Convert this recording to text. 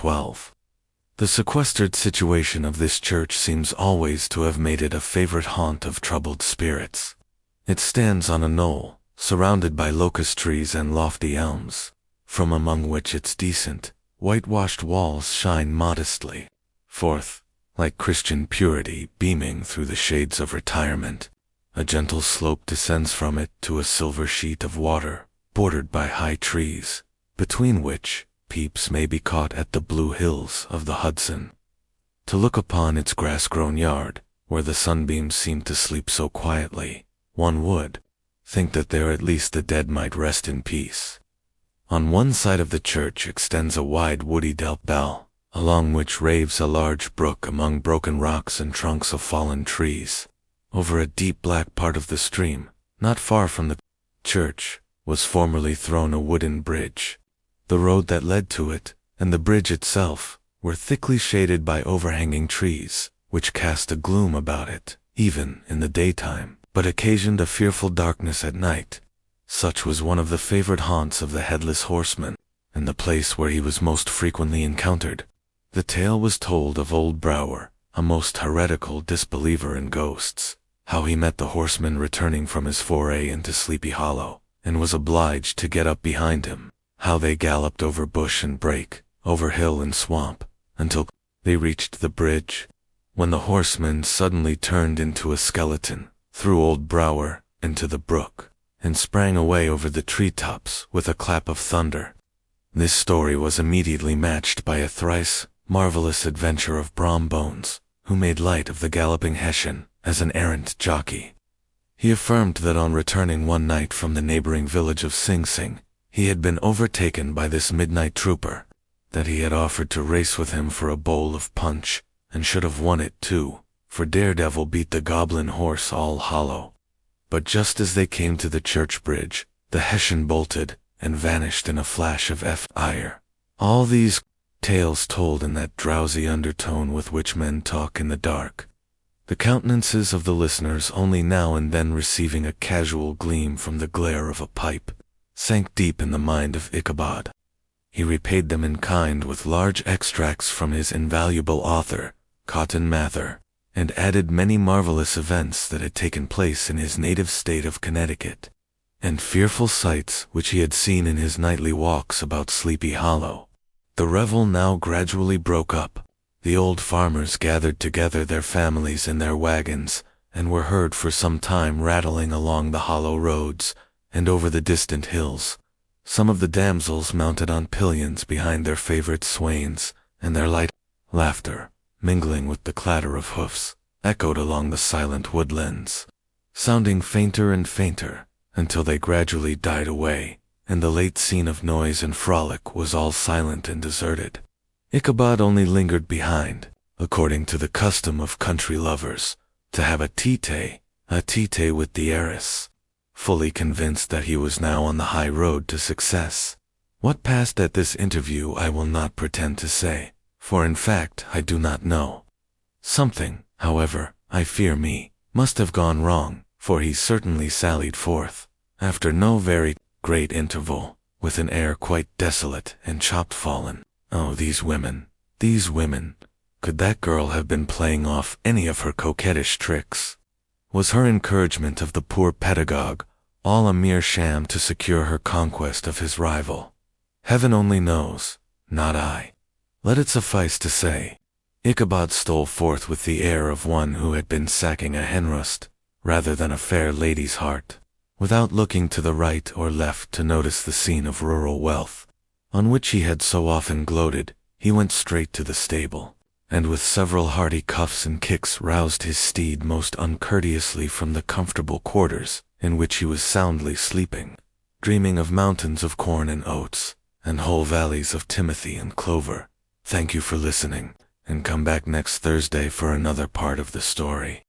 12. The sequestered situation of this church seems always to have made it a favorite haunt of troubled spirits. It stands on a knoll, surrounded by locust trees and lofty elms, from among which its decent, whitewashed walls shine modestly forth, like Christian purity beaming through the shades of retirement. A gentle slope descends from it to a silver sheet of water, bordered by high trees, between which peeps may be caught at the blue hills of the Hudson. To look upon its grass-grown yard, where the sunbeams seem to sleep so quietly, one would think that there at least the dead might rest in peace. On one side of the church extends a wide woody dell, along which raves a large brook among broken rocks and trunks of fallen trees. Over a deep black part of the stream, not far from the church, was formerly thrown a wooden bridge. The road that led to it, and the bridge itself, were thickly shaded by overhanging trees, which cast a gloom about it, even in the daytime, but occasioned a fearful darkness at night. Such was one of the favorite haunts of the headless horseman, and the place where he was most frequently encountered. The tale was told of old Brower, a most heretical disbeliever in ghosts, how he met the horseman returning from his foray into Sleepy Hollow, and was obliged to get up behind him, how they galloped over bush and brake, over hill and swamp, until they reached the bridge, when the horseman suddenly turned into a skeleton, threw old Brower into the brook, and sprang away over the treetops with a clap of thunder. This story was immediately matched by a thrice marvelous adventure of Brom Bones, who made light of the galloping Hessian as an errant jockey. He affirmed that on returning one night from the neighboring village of Sing Sing, he had been overtaken by this midnight trooper, that he had offered to race with him for a bowl of punch, and should have won it too, for Daredevil beat the goblin horse all hollow. But just as they came to the church bridge, the Hessian bolted, and vanished in a flash of fire. All these tales told in that drowsy undertone with which men talk in the dark, the countenances of the listeners only now and then receiving a casual gleam from the glare of a pipe, sank deep in the mind of Ichabod. He repaid them in kind with large extracts from his invaluable author, Cotton Mather, and added many marvelous events that had taken place in his native state of Connecticut, and fearful sights which he had seen in his nightly walks about Sleepy Hollow. The revel now gradually broke up. The old farmers gathered together their families in their wagons, and were heard for some time rattling along the hollow roads, and over the distant hills. Some of the damsels mounted on pillions behind their favorite swains, and their light laughter, mingling with the clatter of hoofs, echoed along the silent woodlands, sounding fainter and fainter, until they gradually died away, and the late scene of noise and frolic was all silent and deserted. Ichabod only lingered behind, according to the custom of country lovers, to have a tete with the heiress, fully convinced that he was now on the high road to success. What passed at this interview I will not pretend to say, for in fact I do not know. Something, however, I fear me, must have gone wrong, for he certainly sallied forth, after no very great interval, with an air quite desolate and chop-fallen. Oh, these women! Could that girl have been playing off any of her coquettish tricks? Was her encouragement of the poor pedagogue all a mere sham to secure her conquest of his rival? Heaven only knows, not I. Let it suffice to say, Ichabod stole forth with the air of one who had been sacking a henroost, rather than a fair lady's heart, without looking to the right or left to notice the scene of rural wealth, on which he had so often gloated. He went straight to the stable, and with several hearty cuffs and kicks roused his steed most uncourteously from the comfortable quarters in which he was soundly sleeping, dreaming of mountains of corn and oats, and whole valleys of timothy and clover. Thank you for listening, and come back next Thursday for another part of the story.